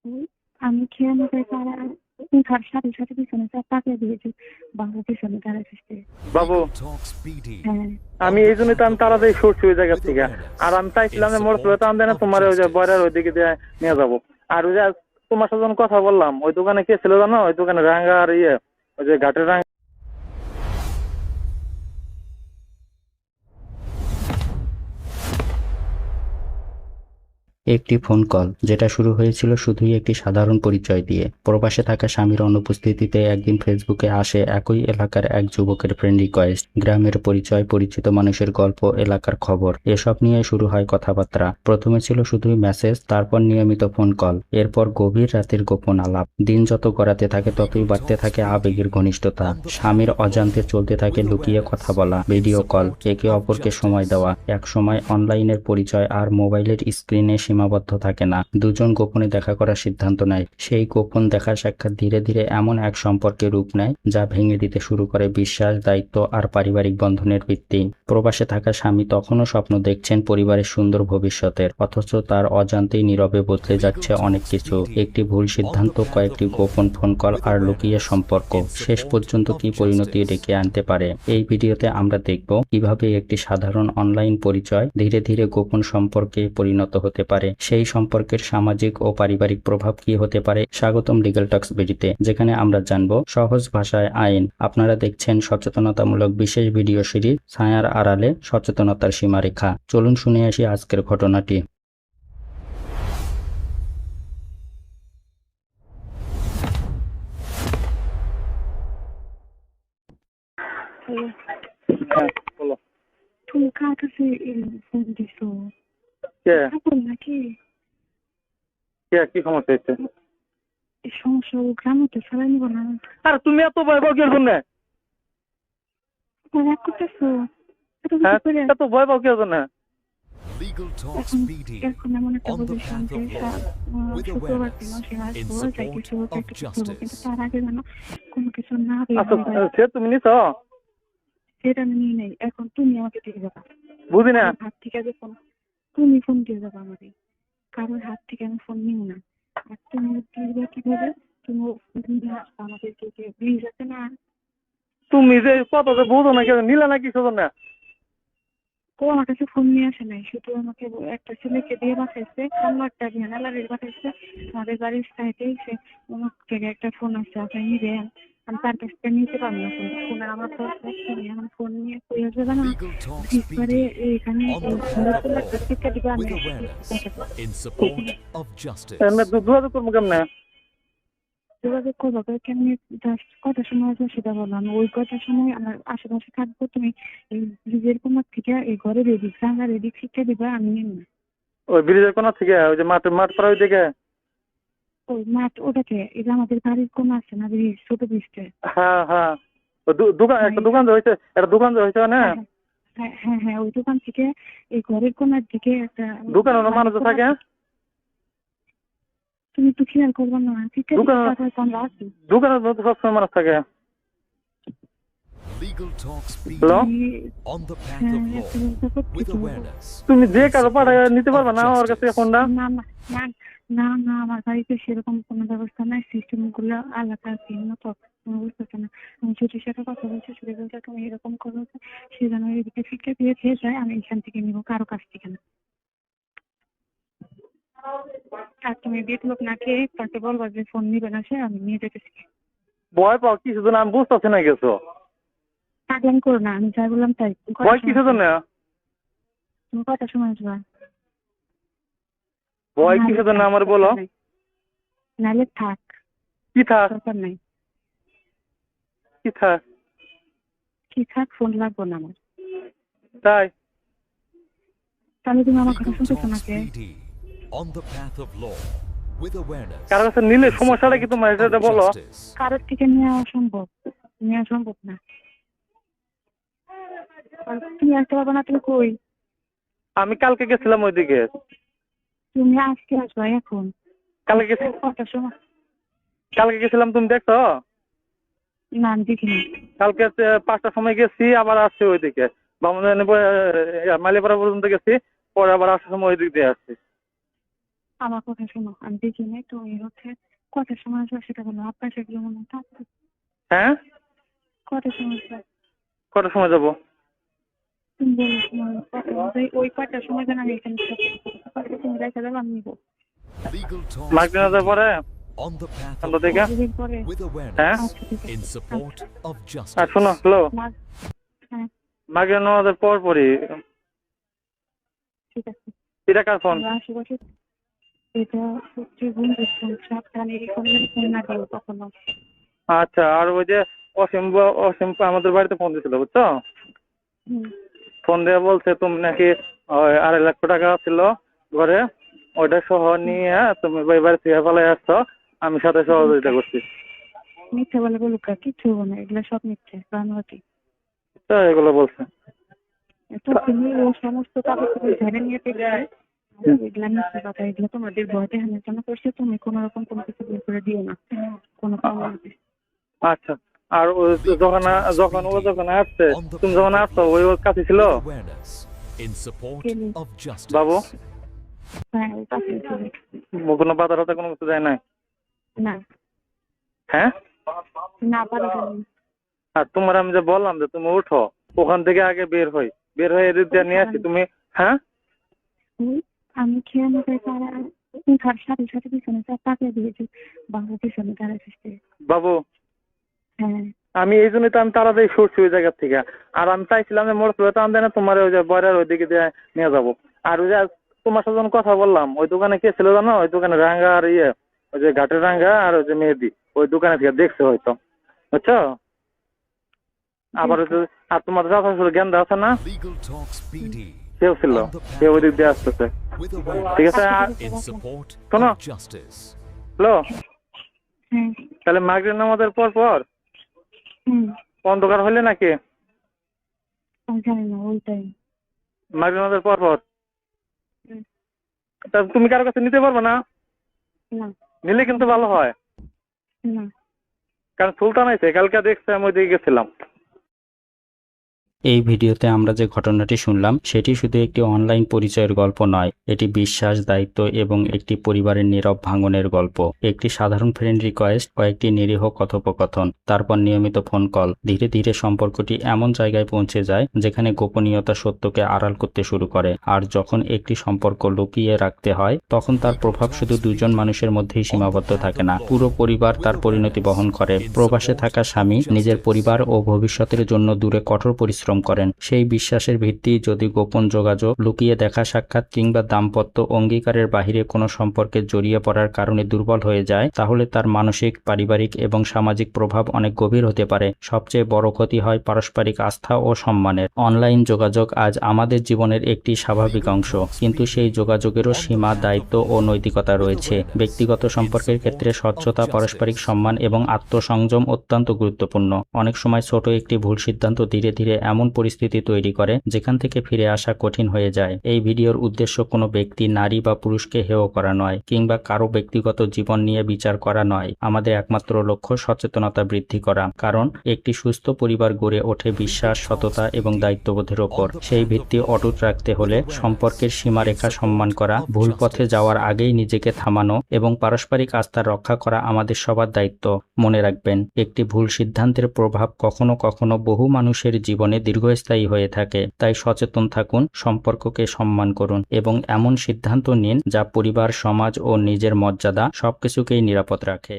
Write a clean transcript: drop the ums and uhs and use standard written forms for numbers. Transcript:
ওই আমি খেয়ে আমাকে তারা উঠার সাথে সাথে পিছনে তাকে দিয়েছে, বাংলা পিছনে তারা এসেছে। বাবু হ্যাঁ আমি এই জন্য তো আমি তাড়াতাড়ি সরছি ওই জায়গা থেকে। আর আমি চাইছিলাম যে মোটর সাইকেল টান দেয় না তোমার ওই যে বয়রার ওইদিকে দিয়ে নিয়ে যাবো। আর ওই যে তোমার সাথে যখন কথা বললাম ওই দোকানে কে ছিল জানো? ওই দোকানে রাঙ্গা আর ওই যে ঘাটের রাঙ্গা। একটি ফোন কল, যেটা শুরু হয়েছিল শুধুই একটি সাধারণ পরিচয় দিয়ে। প্রবাসে থাকা স্বামীর অনুপস্থিতিতে একদিন ফেসবুকে আসে একই এলাকার এক যুবকের ফ্রেন্ড রিকোয়েস্ট। গ্রামের পরিচয়, পরিচিত মানুষের গল্প, এলাকার খবর, এসব নিয়ে শুরু হয় কথাবার্তা। প্রথমে ছিল শুধুই মেসেজ, তারপর নিয়মিত ফোন কল, এরপর গভীর রাতের গোপন আলাপ। দিন যত গড়াতে থাকে ততই বাড়তে থাকে আবেগের ঘনিষ্ঠতা। স্বামীর অজান্তে চলতে থাকে লুকিয়ে কথা বলা, ভিডিও কল, একে অপরকে সময় দেওয়া। এক সময় অনলাইনের পরিচয় আর মোবাইলের স্ক্রিনে সীমাবদ্ধ থাকে না, দুজন গোপনে দেখা করার সিদ্ধান্ত নেয়। সেই গোপন দেখা সাক্ষাৎ ধীরে ধীরে এমন এক সম্পর্কে রূপ নেয় যা ভেঙে দিতে শুরু করে বিশ্বাস, দায়িত্ব আর পারিবারিক বন্ধনের ভিত্তি। প্রবাসে থাকা স্বামী তখনও স্বপ্ন দেখছেন পরিবারের সুন্দর ভবিষ্যতের, অথচ তার অজান্তেই নীরবে বদলে যাচ্ছে অনেক কিছু। একটি ভুল সিদ্ধান্ত, কয়েকটি গোপন ফোন কল আর লুকিয়ে সম্পর্ক শেষ পর্যন্ত কি পরিণতি ডেকে আনতে পারে। এই ভিডিওতে আমরা দেখব কিভাবে একটি সাধারণ অনলাইন পরিচয় ধীরে ধীরে গোপন সম্পর্কে পরিণত হতে পারে, সেই সম্পর্কের সামাজিক ও পারিবারিক প্রভাব কি হতে পারে। স্বাগতম লিগ্যাল টক্স ভিডিওতে, যেখানে আমরা জানবো সহজ ভাষায় আইন। আপনারা দেখছেন সচেতনতামূলক বিশেষ ভিডিও সিরিজ ছায়ার আড়ালে সচেতনতার সীমারেখা। চলুন শুনে আসি আজকের ঘটনাটি। হ্যালো, হ্যাঁ বলো। তুমি কার কাছে ফোন দিছো? কে কাপড় নাকি? কে কি সমস্যা হচ্ছে? এই সমস্যা ও গ্রামে তো ছাড়াই নিব না। আর তুমি এত ভয় পাও কিসের জন্য? রাগ করতেছো এত কিছু হ্যাঁ করে? এত ভয় পাও কিসের জন্য? এখন এখন এমন একটা পজিশন যে শুক্রবার দিন সে আসবো, যাই কিছু হোক একটা কিছু হবো, কিন্তু তার আগে যেন কোনো কিছু না আচ্ছা বের সে তুমি নিছ? সেটা আমি নিয়ে নেই। এখন তুমি আমাকে দিয়ে যাবা বুঝি না। আমার হাত থেকে, যে ফোন তুমি ফোন দিয়ে যাবা আমাকে, কারোর হাত থেকে আমি ফোন নিব না। আর তুমি দিবা কিভাবে? তুমি আসবা আমাদেরকে, যে ব্রিজ আছে না, তুমি যে কত যে বুঝো না, কেউ নিলে না কিসের জন্য? ও আমার কাছে ফোন নিয়ে আসে নাই, শুধু আমাকে একটা ছেলেকে দিয়ে পাঠাইছে, অন্য একটা ঝামেলার পাঠাইছে আমাদের বাড়ির সাইডে। সে অমুক জায়গায় একটা ফোন আছে, আপনি নিবেন? আমি তার কাছ থেকে নিতে পারবো না ফোন। ফোনের আমার তো এখন ফোন নিয়ে কই আসবে না, ভিতরে এখানে একটা শিক্ষা দিবে। আমি এমনি যোগাযোগ করবো কেমনে? যোগাযোগ করবো কেমনি? জাস্ট কটার সময় আসবে সেটা বলো। আমি ওই কটার সময় আমার আশেপাশে থাকবো। তুমি এই ব্রিজের কোনার থেকে এই ঘরের এদিক জানলার এদিক শিক্ষা দিবা, আমি নেব না। ওই ব্রিজের কোনা থেকে ওই যে মাঠ পাড়া ওই দিকে? ওই মাঠ ওটাকে, এটা আমাদের বাড়ির কোন আছে না, ব্রিজ, ছোট ব্রিজটা। হ্যাঁ হ্যাঁ দোকান, একটা দোকান যে হয়েছে, একটা দোকান যে হয়েছে না? হ্যাঁ হ্যাঁ হ্যাঁ, ওই দোকান থেকে এই ঘরের কোনার দিকে একটা দোকানে মানুষ থাকে? তুমি একটু খেয়াল করবো না? দোকানে দোকানের মধ্যে সবসময় মানুষ থাকে। হ্যালো, তুমি যে কারো পাঠায় নিতে পারবে না আমার কাছে ফোনটা? না না না না না, আমার বাড়িতে সেরকম কোনো ব্যবস্থা নাই। সিস্টেম গুলো আলাদা, ভিন্ন তো, তুমি বুঝতেছো না। আমি ছুটির সাথে কথা বলছি, ছুটি বলছে তুমি এরকম করো, সে যেন এদিকে ফিকে দিয়ে খেয়ে যায়, আমি এখান থেকে নিবো, কারো কাছ থেকে না। আর তুমি দেখলো নাকি তাকে বলবা যে ফোন নিবে না, সে আমি নিয়ে যেতেছি। ভয় পাও কিছু জন্য আমি বুঝতেছি না কিছু। পাগলামি করো না, আমি যাই বললাম তাই। ভয় কিসের জন্য? তুমি কটার সময় আসবা? ভয় কিসের জন্য আমার বলো? নাহলে থাক, কি থাক? দরকার নাই। কি থাক? কি থাক? ফোন লাগবো না আমার। তাই? তাহলে তুমি আমার কথা শুনতেছো নাকি? কারো কাছে নিলে সমস্যাটা কি তোমার, এটা বলো। কারোর থেকে নেওয়া সম্ভব না। তুমি আসতে পারবে না? তুমি কই? আমি কালকে গেছিলাম ওইদিকে। তুমি আজকে আসবা? এখন কালকে গেছি, কটার সময়? কালকে গেছিলাম, তুমি দেখছো? না আমি দেখিনি। কালকে 5টার সময় গেছি, আবার আসছি ওইদিকে মালিপাড়া পর্যন্ত গেছি, পরে আবার আসার সময় ওইদিক দিয়ে আসছি। আমার কথা শোনো, আমি দেখি নাই তুমি কটার সময় আসবে সেটা বলো। আপনার সেগুলো মনে থাকবে। হ্যাঁ, কটার সময় আসবে কটার সময় যাবো? তুমি বলো, ওই কটার সময় যেন আমি এখানে থাকি। তুমি রেখে দেবো, আমি নিবো। Legal মাগরিব Talks নামাজের পরে on the path Sandhya of থেকে দুদিন পরে। with হ্যাঁ awareness আচ্ছা, ঠিক আছে। in support of আর justice. শোনো, হ্যালো, হ্যাঁ, মাগরিব নামাজের পরই ঠিক আছে। এটা কার ফোন? আমরা আশেপাশে এটা হচ্ছে বন্ধুর ফোন, সাবধানে এই ফোন না দিও কখনো। আচ্ছা, আর ওই যে অসীম অসীম আমাদের বাড়িতে ফোন দিছিল, বুঝছো? হুম, ফোন দিয়ে বলছে তুমি নাকি ওই 2.5 লাখ টাকা ছিল ঘরে, ওইটা সহ নিয়ে তুমি ওই বাড়ি থেকে পালাই আসছো, আমি সাথে সহযোগিতা করছি। মিথ্যা বলে বলুক, কিচ্ছু হবো না, এগুলো সব মিথ্যে বানোয়াটি। তো এগুলো বলছে। তো তুমি ও সমস্ত কাগজ ঝেড়ে নিয়ে পেলে এগুলা মিথ্যে কথা, এগুলো তোমাদের ভয়তে হানাচানা করছে। তুমি কোনো রকম কোনো কিছু বের করে দিও না, কোনো প্রমাণ। আচ্ছা, আর ও যখন আসছে, তুমি যখন আসছো ওই ওর কাছে ছিল With awareness in support Really? of justice. বাবু? হ্যাঁ, ওই কাছে ছিল। কোনো বাধা টাধা কোনো কিছু দেয় নাই? না হ্যাঁ, না, পারা যায়নি। আর তোমার আমি যে বললাম যে তুমি উঠো, ওখান থেকে আগে বের হয়ে এদিক দিয়ে নিয়ে আসি তুমি। হ্যাঁ, আমি খেয়ে নিতে তারা তার সাথে সাথে পিছনে তাকে দিয়েছি, বাংলা পিছনে তারা এসেছে। বাবু, হ্যাঁ, আমি এই জন্যই তো আমি তাড়াতাড়ি সরছি ওই জায়গা থেকে। আর আমি চাইছিলাম যে মোড় টান দেয় না, তোমার ওই যে বয়রার ওই দিকে দিয়ে নিয়ে যাবো। আর ওই যে তোমার সাথে যখন কথা বললাম, ওই দোকানে কে ছিল জানো? ওই দোকানে রাঙ্গা আর ওই যে ঘাটের রাঙ্গা আর ওই যে মেহেদি, ওই দোকানে থেকে দেখছে হয়তো, বুঝছো? আবার ওই যে আর তোমার চাচা ছিল গেন্দা আছে না, Legal Talks PD সেও ছিল, সে ওই দিক দিয়ে আসতেছে। with ঠিক awareness আছে, আর in support শোনো, of justice. হ্যালো, হ্যাঁ, তাহলে মাগরিব নামাজের পর হুম, অন্ধকার হইলে নাকি আমি জানি না ওইটাই। মাগরিব নামাজের পর হুম, তা তুমি কারো কাছে নিতে পারবে না? না নিলে কিন্তু ভালো হয়, না। কারণ সুলতান আছে, কালকে দেখছে আমি ওই দিকে গেছিলাম। এই ভিডিওতে আমরা যে ঘটনাটি শুনলাম সেটি শুধু একটি অনলাইন পরিচয়ের গল্প নয়, এটি বিশ্বাস, দায়িত্ব এবং একটি পরিবারের নীরব ভাঙনের গল্প। একটি সাধারণ ফ্রেন্ড রিকোয়েস্ট, কয়েকটি নিরীহ কথোপকথন, তারপর নিয়মিত ফোন কল, ধীরে ধীরে সম্পর্কটি এমন জায়গায় পৌঁছে যায় যেখানে গোপনীয়তা সত্যকে আড়াল করতে শুরু করে। আর যখন একটি সম্পর্ক লুকিয়ে রাখতে হয় তখন তার প্রভাব শুধু দুজন মানুষের মধ্যেই সীমাবদ্ধ থাকে না, পুরো পরিবার তার পরিণতি বহন করে। প্রবাসে থাকা স্বামী নিজের পরিবার ও ভবিষ্যতের জন্য দূরে কঠোর পরিশ্রম করেন। সেই বিশ্বাসের ভিত্তি যদি গোপন যোগাযোগ, লুকিয়ে দেখা সাক্ষাৎ কিংবা দাম্পত্য অঙ্গীকারের বাহিরে কোনো সম্পর্কে জড়িয়ে পড়ার কারণে দুর্বল হয়ে যায়, তাহলে তার মানসিক, পারিবারিক এবং সামাজিক প্রভাব অনেক গভীর হতে পারে। সবচেয়ে বড় ক্ষতি হয় পারস্পরিক আস্থা ও সম্মানের। অনলাইন যোগাযোগ আজ আমাদের জীবনের একটি স্বাভাবিক অংশ, কিন্তু সেই যোগাযোগেরও সীমা, দায়িত্ব ও নৈতিকতা রয়েছে। ব্যক্তিগত সম্পর্কের ক্ষেত্রে স্বচ্ছতা, পারস্পরিক সম্মান এবং আত্মসংযম অত্যন্ত গুরুত্বপূর্ণ। অনেক সময় ছোট একটি ভুল সিদ্ধান্ত ধীরে ধীরে এমন পরিস্থিতি তৈরি করে যেখান থেকে ফিরে আসা কঠিন হয়ে যায়। এই ভিডিওর উদ্দেশ্য কোনো ব্যক্তি, নারী বা পুরুষকে হেয় করা নয়, কিংবা কারো ব্যক্তিগত জীবন নিয়ে বিচার করা নয়। আমাদের একমাত্র লক্ষ্য সচেতনতা বৃদ্ধি করা, কারণ একটি সুস্থ পরিবার গড়ে ওঠে বিশ্বাস, সততা এবং দায়িত্ববোধের ওপর। সেই ভিত্তি অটুট রাখতে হলে সম্পর্কের সীমারেখা সম্মান করা, ভুল পথে যাওয়ার আগেই নিজেকে থামানো এবং পারস্পরিক আস্থা রক্ষা করা আমাদের সবার দায়িত্ব। মনে রাখবেন, একটি ভুল সিদ্ধান্তের প্রভাব কখনো কখনো বহু মানুষের জীবনে দীর্ঘস্থায়ী হয়ে থাকে। তাই সচেতন থাকুন, সম্পর্ককে সম্মান করুন এবং এমন সিদ্ধান্ত নিন যা পরিবার, সমাজ ও নিজের মর্যাদা সবকিছুকেই নিরাপদ রাখে।